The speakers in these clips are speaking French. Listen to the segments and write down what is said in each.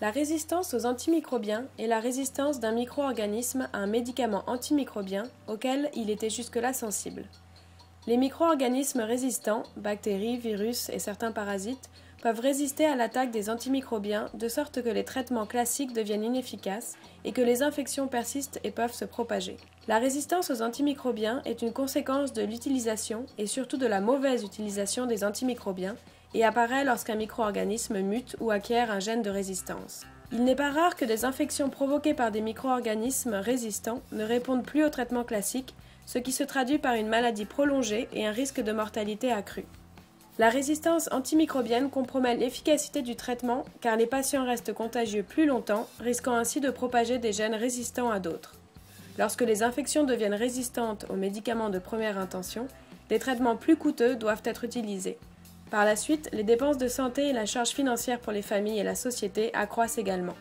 La résistance aux antimicrobiens est la résistance d'un micro-organisme à un médicament antimicrobien auquel il était jusque-là sensible. Les micro-organismes résistants, bactéries, virus et certains parasites, peuvent résister à l'attaque des antimicrobiens de sorte que les traitements classiques deviennent inefficaces et que les infections persistent et peuvent se propager. La résistance aux antimicrobiens est une conséquence de l'utilisation et surtout de la mauvaise utilisation des antimicrobiens et apparaît lorsqu'un micro-organisme mute ou acquiert un gène de résistance. Il n'est pas rare que des infections provoquées par des micro-organismes résistants ne répondent plus au traitement classique, ce qui se traduit par une maladie prolongée et un risque de mortalité accru. La résistance antimicrobienne compromet l'efficacité du traitement car les patients restent contagieux plus longtemps, risquant ainsi de propager des gènes résistants à d'autres. Lorsque les infections deviennent résistantes aux médicaments de première intention, des traitements plus coûteux doivent être utilisés. Par la suite, les dépenses de santé et la charge financière pour les familles et la société accroissent également.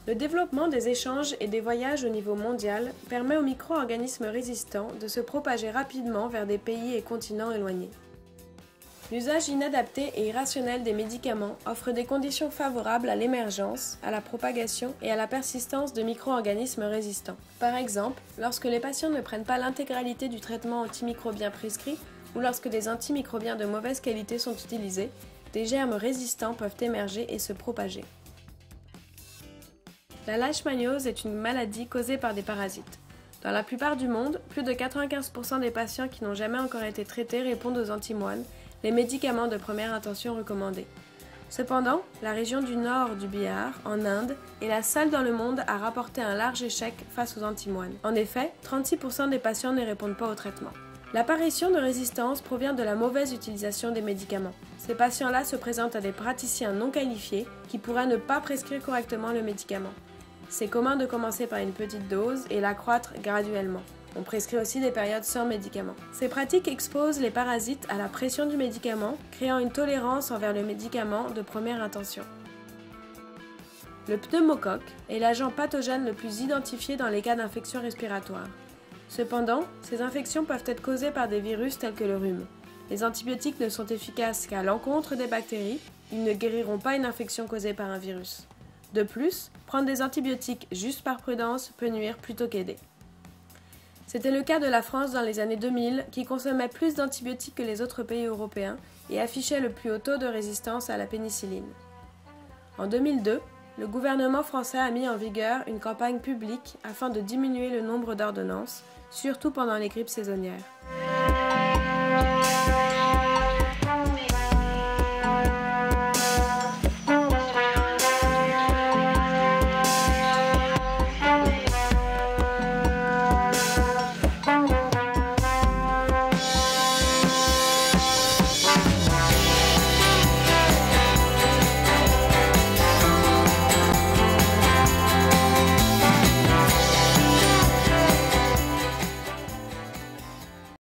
Le développement des échanges et des voyages au niveau mondial permet aux micro-organismes résistants de se propager rapidement vers des pays et continents éloignés. L'usage inadapté et irrationnel des médicaments offre des conditions favorables à l'émergence, à la propagation et à la persistance de micro-organismes résistants. Par exemple, lorsque les patients ne prennent pas l'intégralité du traitement antimicrobien prescrit ou lorsque des antimicrobiens de mauvaise qualité sont utilisés, des germes résistants peuvent émerger et se propager. La leishmaniose est une maladie causée par des parasites. Dans la plupart du monde, plus de 95% des patients qui n'ont jamais encore été traités répondent aux antimoines, les médicaments de première intention recommandés. Cependant, la région du nord du Bihar, en Inde, est la seule dans le monde à rapporter un large échec face aux antimoines. En effet, 36% des patients ne répondent pas au traitement. L'apparition de résistance provient de la mauvaise utilisation des médicaments. Ces patients-là se présentent à des praticiens non qualifiés qui pourraient ne pas prescrire correctement le médicament. C'est commun de commencer par une petite dose et l'accroître graduellement. On prescrit aussi des périodes sans médicaments. Ces pratiques exposent les parasites à la pression du médicament, créant une tolérance envers le médicament de première intention. Le pneumocoque est l'agent pathogène le plus identifié dans les cas d'infection respiratoire. Cependant, ces infections peuvent être causées par des virus tels que le rhume. Les antibiotiques ne sont efficaces qu'à l'encontre des bactéries, ils ne guériront pas une infection causée par un virus. De plus, prendre des antibiotiques juste par prudence peut nuire plutôt qu'aider. C'était le cas de la France dans les années 2000, qui consommait plus d'antibiotiques que les autres pays européens et affichait le plus haut taux de résistance à la pénicilline. En 2002, le gouvernement français a mis en vigueur une campagne publique afin de diminuer le nombre d'ordonnances, surtout pendant les grippes saisonnières.